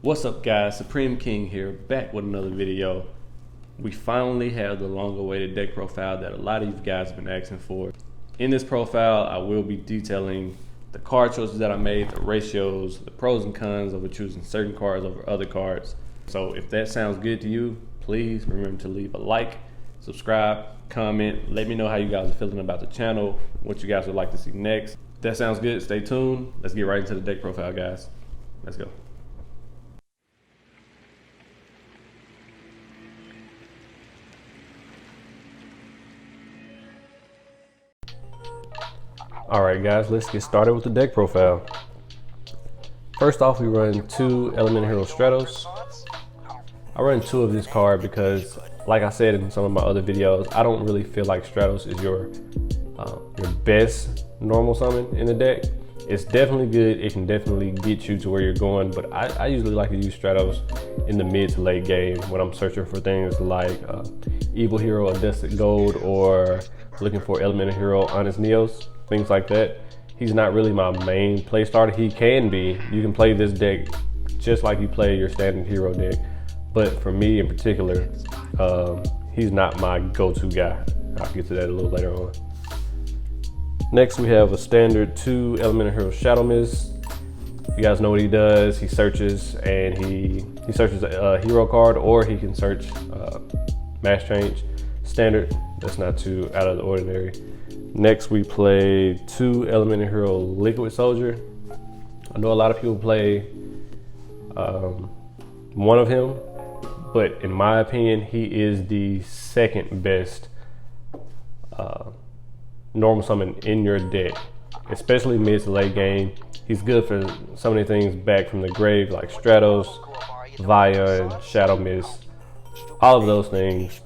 What's up guys, Supreme King here, back with another video. We finally have the long awaited deck profile that a lot of you guys have been asking for. In this profile, I will be detailing the card choices that I made, the ratios, the pros and cons of choosing certain cards over other cards. So if that sounds good to you, please remember to leave a like, subscribe, comment, let me know how you guys are feeling about the channel, what you guys would like to see next. If that sounds good, stay tuned. Let's get right into the deck profile, guys. Let's go. Alright guys, let's get started with the deck profile. First off, we run two Elemental Hero Stratos. I run two of this card because, like I said in some of my other videos, I don't really feel like Stratos is your best normal summon in the deck. It's definitely good, it can definitely get you to where you're going, but I usually like to use Stratos in the mid to late game when I'm searching for things like Evil Hero Adjusted Gold or looking for Elemental Hero Honest Neos. Things like that. He's not really my main play starter. He can be. You can play this deck just like you play your standard hero deck. But for me in particular, he's not my go-to guy. I'll get to that a little later on. Next, we have a standard 2 Elemental Hero Shadow Mist. You guys know what he does. He searches and he searches a hero card, or he can search Mass Change. Standard. That's not too out of the ordinary. Next, we play 2 Elemental Hero Liquid Soldier. I know a lot of people play one of him, but in my opinion, he is the second best normal summon in your deck, especially mid to late game. He's good for so many things back from the grave, like Stratos, Vion, Shadow Mist, all of those things.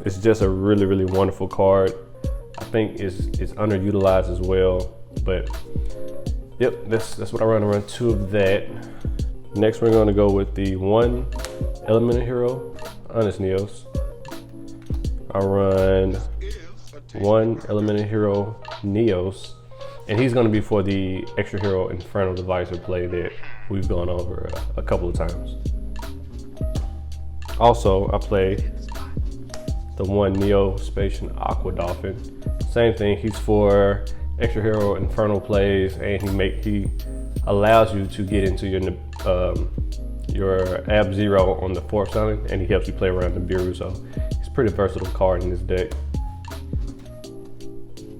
It's just a really, really wonderful card. I think it's underutilized as well, but yep, that's what I run. I run 2 of that. Next, we're going to go with the 1 Elemental Hero Honest Neos. I run 1 Elemental Hero Neos, and he's going to be for the extra hero Infernal Divisor play that we've gone over a couple of times. Also, I play the 1 Neo-Spacian Aqua Dolphin. Same thing, he's for extra hero Infernal plays, and he allows you to get into your Ab Zero on the 4th summon, and he helps you play around the Nibiru, so he's a pretty versatile card in this deck.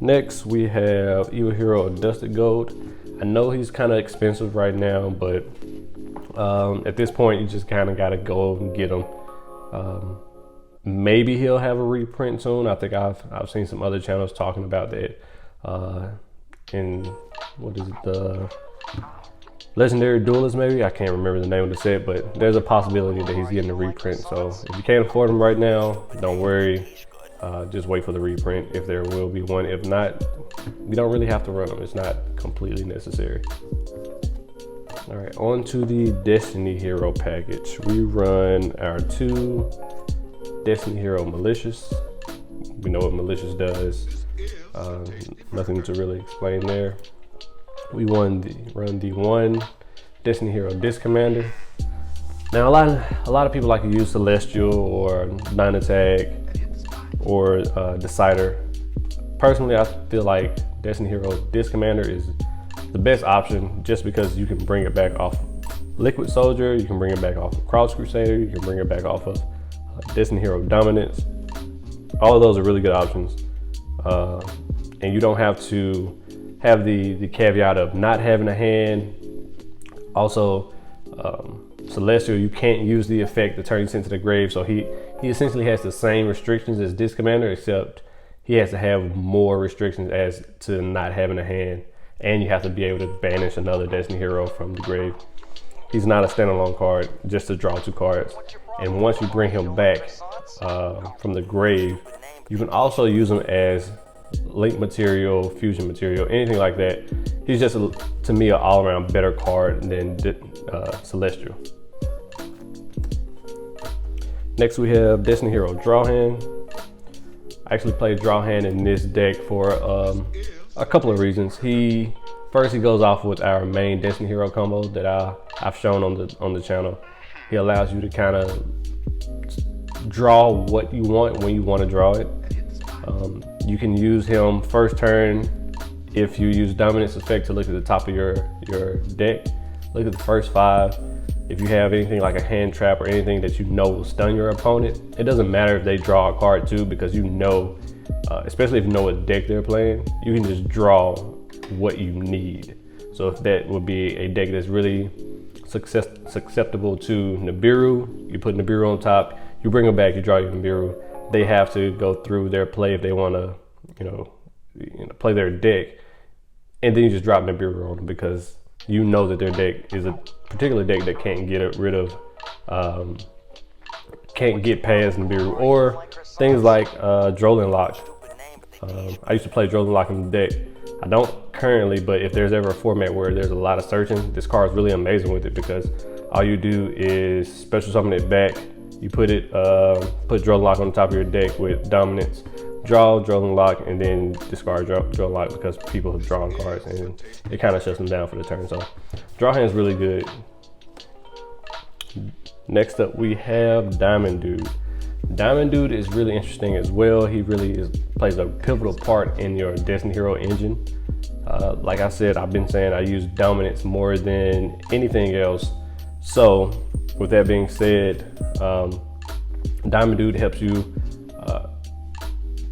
Next, we have Evil Hero Adjusted Gold. I know he's kind of expensive right now, but at this point, you just kind of got to go and get him. Maybe he'll have a reprint soon. I think I've seen some other channels talking about that. In what is it, the Legendary Duelist maybe? I can't remember the name of the set, but there's a possibility that he's getting a reprint. So if you can't afford him right now, don't worry. Just wait for the reprint if there will be one. If not, you don't really have to run them. It's not completely necessary. All right, on to the Destiny Hero package. We run our 2 Destiny Hero Malicious. We know what Malicious does. Nothing to really explain there. We run the 1 Destiny Hero Disc Commander. Now a lot of people like to use Celestial or Dynatag or Decider. Personally, I feel like Destiny Hero Disc Commander is the best option just because you can bring it back off Liquid Soldier, you can bring it back off of Cross Crusader, you can bring it back off of Destiny Hero Dominance. All of those are really good options, and you don't have to have the caveat of not having a hand. Also, Celestial, you can't use the effect to turn you into the grave, so he essentially has the same restrictions as Disc Commander, except he has to have more restrictions as to not having a hand, and you have to be able to banish another Destiny hero from the grave. He's not a standalone card, just to draw 2 cards. And once you bring him back from the grave, you can also use him as link material, fusion material, anything like that. He's just, to me, an all-around better card than Celestial. Next, we have Destiny Hero Drawhand. I actually played Drawhand in this deck for a couple of reasons. He first he goes off with our main Destiny Hero combo that I've shown on the channel. He allows you to kind of draw what you want when you want to draw it. You can use him first turn if you use Dominance effect to look at the top of your deck. Look at the first 5. If you have anything like a hand trap or anything that you know will stun your opponent, it doesn't matter if they draw a card too, because you know, especially if you know what deck they're playing, you can just draw what you need. So if that would be a deck that's really susceptible to Nibiru, you put Nibiru on top, you bring them back, you draw your Nibiru. They have to go through their play if they want to, play their deck, and then you just drop Nibiru on them because you know that their deck is a particular deck that can't get rid of, can't get past Nibiru, or things like Drolan Lock. I used to play Drolan Lock in the deck. I don't currently, but if there's ever a format where there's a lot of searching, this card is really amazing with it, because all you do is special summon it back. You put Drolan Lock on the top of your deck with Dominance, draw Drolan Lock, and then discard Drolan Lock because people have drawn cards, and it kind of shuts them down for the turn. So draw hand is really good. Next up we have Diamond Dude. Diamond Dude is really interesting as well. He really plays a pivotal part in your Destiny Hero engine. Like I said, I've been saying I use Dominance more than anything else. So with that being said, Diamond Dude helps you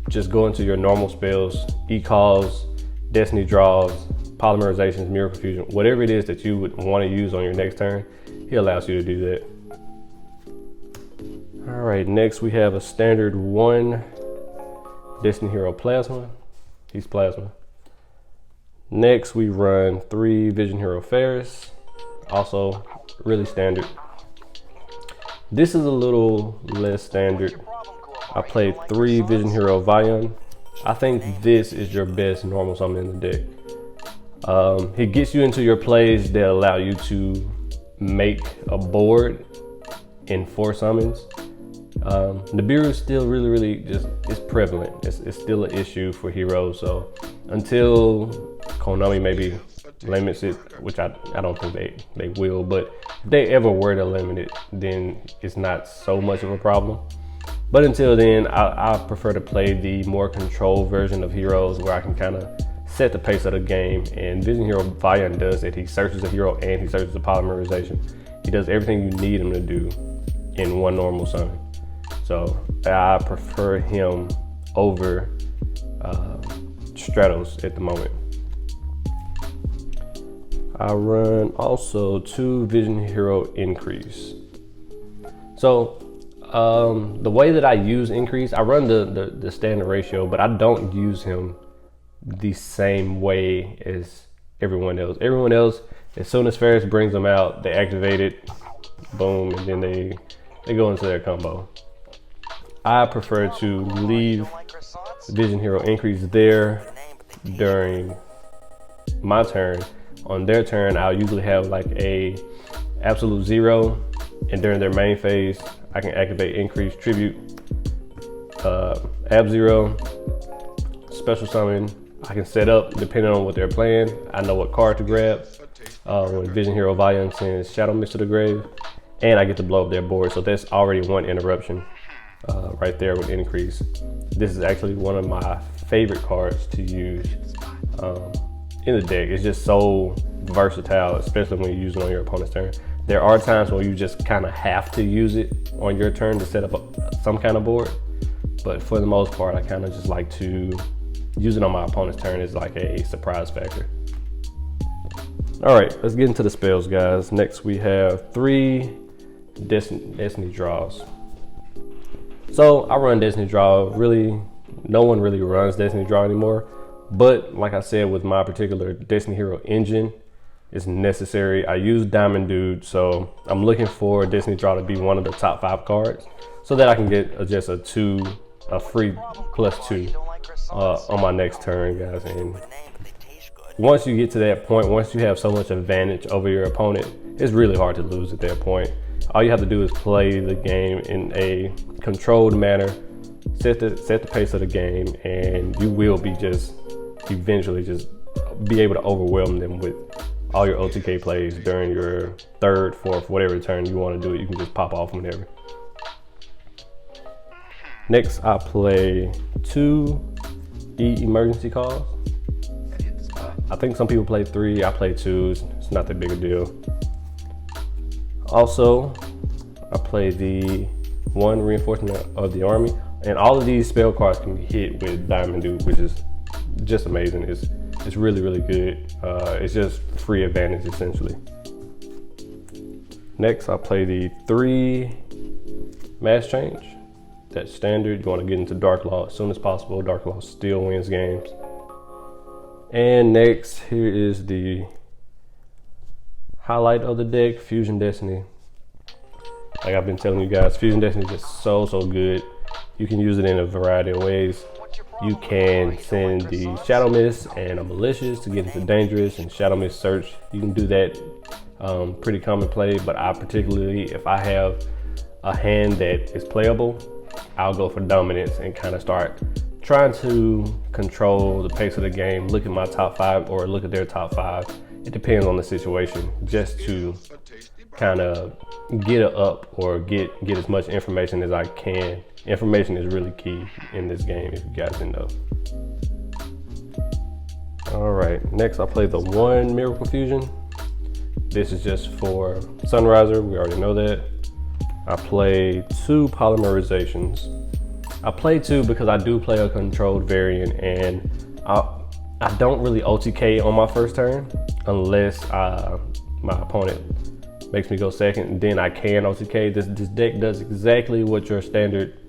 just go into your normal spells, E-calls, Destiny draws, polymerizations, mirror confusion, whatever it is that you would want to use on your next turn, he allows you to do that. All right, next we have a standard 1 Destiny Hero Plasma. He's Plasma. Next we run 3 Vision Hero Ferris, also really standard. This is a little less standard. I played 3 Vision Hero Vion. I think this is your best normal summon in the deck. He gets you into your plays that allow you to make a board in 4 summons. Nibiru is still really just, it's prevalent. It's still an issue for heroes. So until Konami maybe limits it, which I don't think they will, but if they ever were to limit it, then it's not so much of a problem. But until then, I prefer to play the more controlled version of heroes where I can kind of set the pace of the game. And Vision Hero Vion does it. He searches a hero and he searches the polymerization. He does everything you need him to do in 1 normal summon. So I prefer him over Stratos at the moment. I run also 2 Vision Hero Increase. So the way that I use Increase, I run the standard ratio, but I don't use him the same way as everyone else. Everyone else, as soon as Ferris brings them out, they activate it, boom, and then they go into their combo. I prefer to leave Vision Hero Increase there during my turn. On their turn, I'll usually have like a absolute 0, and during their main phase, I can activate Increase Tribute, Ab 0, Special Summon. I can set up depending on what they're playing. I know what card to grab. When Vision Hero Vion sends Shadow Mist to the grave, and I get to blow up their board. So that's already 1 interruption right there with Increase. This is actually one of my favorite cards to use in the deck. It's just so versatile, especially when you use it on your opponent's turn. There are times where you just kind of have to use it on your turn to set up some kind of board, but for the most part, I kind of just like to use it on my opponent's turn as like a surprise factor. All right, let's get into the spells, guys. Next, we have 3 Destiny draws. So I run Destiny draw. Really, no one really runs Destiny draw anymore. But like I said, with my particular Destiny Hero engine, it's necessary. I use Diamond Dude, so I'm looking for Destiny draw to be one of the top 5 cards, so that I can get just a free +2 on my next turn, guys. And once you get to that point, once you have so much advantage over your opponent, it's really hard to lose at that point. All you have to do is play the game in a controlled manner, set the pace of the game, and you will be just eventually just be able to overwhelm them with all your OTK plays during your third, fourth, whatever turn you want to do it. You can just pop off whenever. Next, I play 2 emergency calls. I think some people play 3. I play 2. It's not that big a deal. Also, I play the 1 reinforcement of the army, and all of these spell cards can be hit with Diamond Dude, which is just amazing. It's really, really good. It's just free advantage essentially. Next, I play the 3 mass change. That's standard. You want to get into Dark Law as soon as possible. Dark Law still wins games. And next, here is the highlight of the deck, Fusion Destiny. Like I've been telling you guys, Fusion Destiny is just so good. You can use it in a variety of ways. You can send the Shadow Mist and a Malicious to get into Dangerous and Shadow Mist Search. You can do that, pretty common play, but I particularly, if I have a hand that is playable, I'll go for Dominance and kind of start trying to control the pace of the game, look at my top 5 or look at their top 5. It depends on the situation, just to kind of get it up or get as much information as I can. Information is really key in this game, if you guys didn't know. All right, next I play the 1 Miracle Fusion. This is just for Sunriser, we already know that. I play 2 Polymerizations. I play 2 because I do play a controlled variant, and I don't really OTK on my first turn unless my opponent makes me go second, and then I can OTK. This deck does exactly what your standard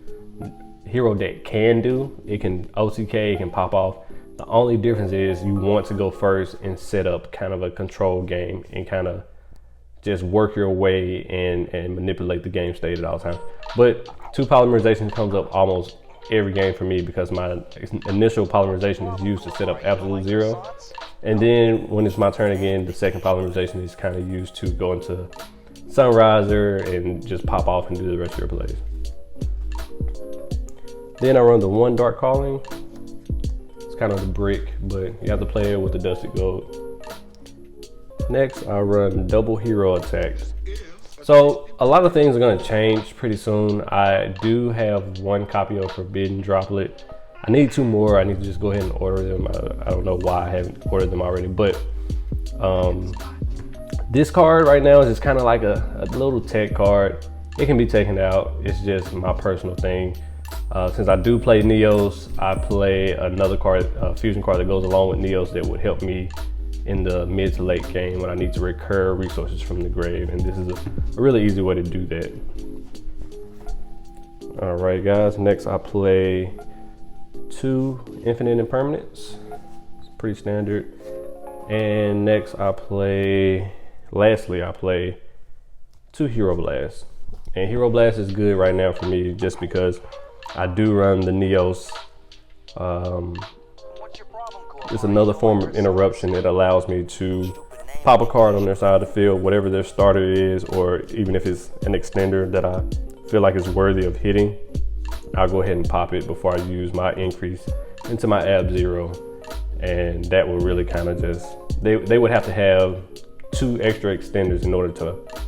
hero deck can do. It can OTK, it can pop off. The only difference is you want to go first and set up kind of a control game and kind of just work your way and manipulate the game state at all times. But 2 Polymerization comes up almost every game for me because my initial Polymerization is used to set up Absolute Zero. And then when it's my turn again, the second Polymerization is kind of used to go into Sunriser and just pop off and do the rest of your plays. Then I run the 1 Dark Calling. It's kind of the brick, but you have to play it with the Dusted Gold. Next, I run double hero attacks. So a lot of things are going to change pretty soon. I do have 1 copy of Forbidden Droplet. I need 2 more. I need to just go ahead and order them. I don't know why I haven't ordered them already, but this card right now is just kind of like a little tech card. It can be taken out. It's just my personal thing. Since I do play Neos, I play another card, a fusion card that goes along with Neos that would help me in the mid to late game when I need to recur resources from the grave, and this is a really easy way to do that. All right, guys, next I play 2 Infinite Impermanence. It's pretty standard. And next lastly I play 2 Hero Blasts. And Hero Blast is good right now for me just because I do run the Neos. It's another form of interruption. It allows me to pop a card on their side of the field, whatever their starter is, or even if it's an extender that I feel like is worthy of hitting, I'll go ahead and pop it before I use my increase into my Ab Zero. And that will really kind of just, they would have to have 2 extra extenders in order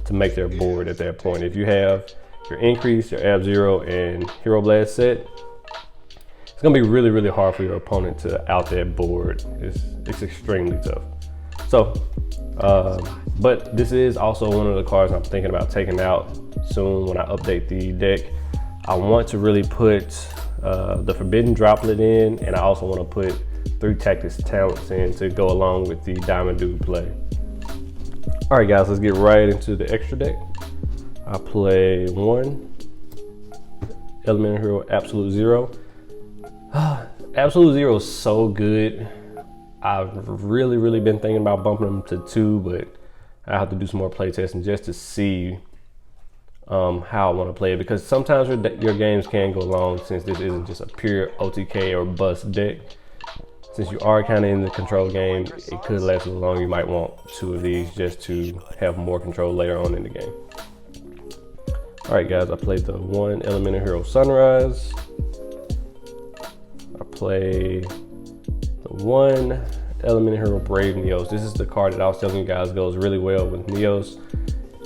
to make their board at that point. If you have your increase, your Ab Zero, and Hero Blast set, it's gonna be really, really hard for your opponent to out that board. It's extremely tough. So, but this is also one of the cards I'm thinking about taking out soon when I update the deck. I want to really put the Forbidden Droplet in, and I also want to put 3 Tactics Talents in to go along with the Diamond Dude play. All right, guys, let's get right into the extra deck. I play 1 Elemental Hero Absolute Zero. Absolute Zero is so good. I've really been thinking about bumping them to 2, but I have to do some more play testing just to see how I want to play it, because sometimes your games can go long since this isn't just a pure OTK or bust deck. Since you are kind of in the control game, it could last a little long. You might want 2 of these just to have more control later on in the game. All right, guys, I played the 1 Elemental Hero Sunrise. I play the 1 Elemental Hero Brave Neos. This is the card that I was telling you guys goes really well with Neos.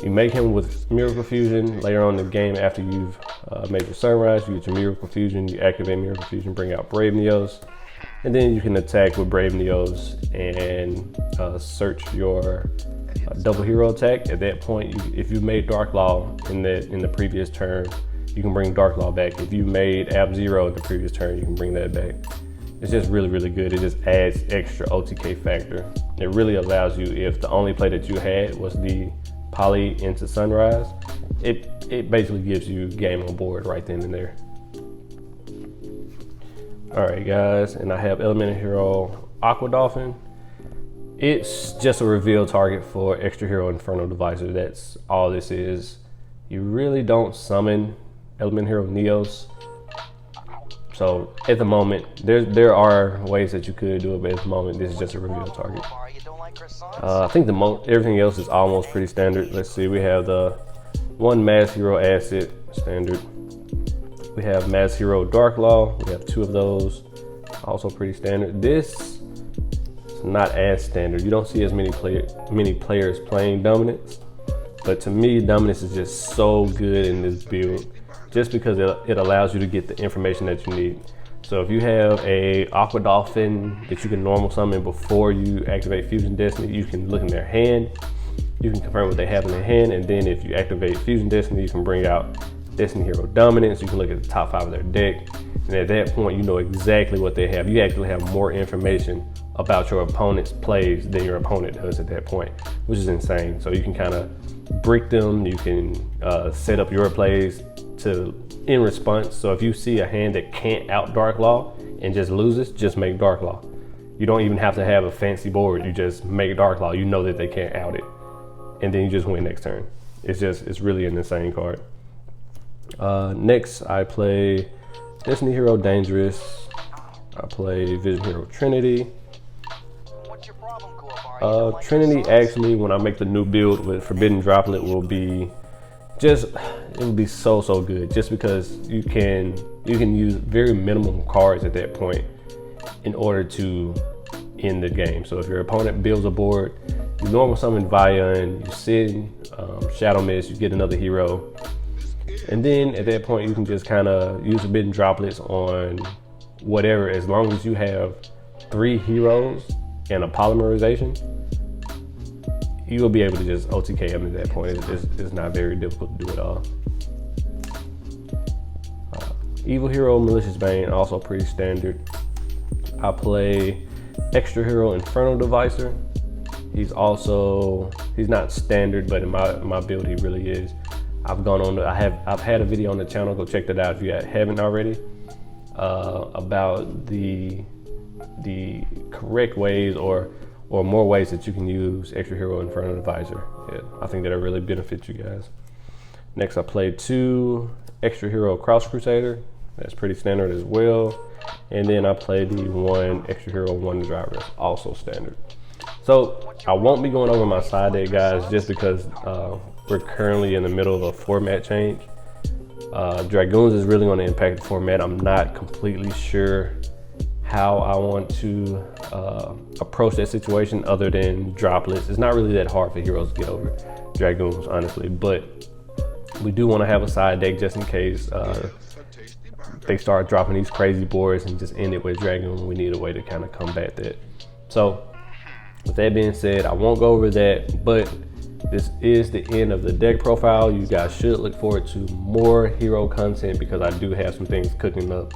You make him with Miracle Fusion. Later on in the game, after you've made your Sunrise, you get your Miracle Fusion, you activate Miracle Fusion, bring out Brave Neos, and then you can attack with Brave Neos and search your double hero attack. At that point, if you made Dark Law in the previous turn, you can bring Dark Law back. If you made Ab Zero in the previous turn, you can bring that back. It's just really, really good. It just adds extra OTK factor. It really allows you, if the only play that you had was the Poly into Sunrise, it basically gives you game on board right then and there. All right, guys, and I have Elemental Hero Aqua Dolphin. It's just a reveal target for Extra Hero Inferno Divisor. That's all this is. You really don't summon Elemental Hero Neos. So at the moment, there are ways that you could do it, but at the moment, this is just a reveal target. I think everything else is almost pretty standard. Let's see, we have the one Mass Hero Acid standard. We have Mass Hero Dark Law. We have 2 of those, also pretty standard. This is not as standard. You don't see as many players playing Dominance, but to me, Dominance is just so good in this build, just because it allows you to get the information that you need. So if you have a Aqua Dolphin that you can normal summon before you activate Fusion Destiny, you can look in their hand, you can confirm what they have in their hand, and then if you activate Fusion Destiny, you can bring out Destiny Hero Dominance. You can look at the top 5 of their deck, and at that point, you know exactly what they have. You actually have more information about your opponent's plays than your opponent does at that point, which is insane. So you can kind of brick them, you can set up your plays in response. So if you see a hand that can't out Dark Law and just loses, just make Dark Law. You don't even have to have a fancy board. You just make Dark Law. You know that they can't out it, and then you just win next turn. It's really an insane card. Next, I play Destiny Hero Dangerous. I play Vision Hero Trinity. Trinity actually, when I make the new build with Forbidden Droplet, it will be so good, just because you can use very minimum cards at that point in order to end the game. So if your opponent builds a board, you normal summon Vion, you send Shadow Mist, you get another hero, and then at that point you can just kind of use Forbidden Droplets on whatever, as long as you have 3 heroes and a polymerization, you will be able to just OTK him at that point. It's not very difficult to do at all. Evil Hero Malicious Bane, also pretty standard. I play Extra Hero Inferno Divisor. He's not standard, but in my build he really is. I've had a video on the channel, go check that out if you haven't already, about the correct ways or more ways that you can use Extra Hero Inferno Divisor. Yeah, I think that'll really benefit you guys. Next, I played 2 Extra Hero Cross Crusader. That's pretty standard as well. And then I played the 1 Extra Hero Wonder Driver. That's also standard. So I won't be going over my side deck, guys, just because we're currently in the middle of a format change. Dragoons is really going to impact the format. I'm not completely sure how I want to approach that situation other than droplets. It's not really that hard for heroes to get over Dragoons, honestly, but we do want to have a side deck just in case they start dropping these crazy boards and just end it with Dragoon. We need a way to kind of combat that. So with that being said, I won't go over that, but this is the end of the deck profile. You guys should look forward to more hero content because I do have some things cooking up.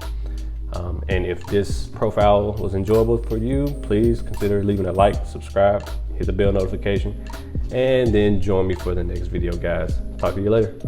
And if this profile was enjoyable for you, please consider leaving a like, subscribe, hit the bell notification, and then join me for the next video, guys. Talk to you later.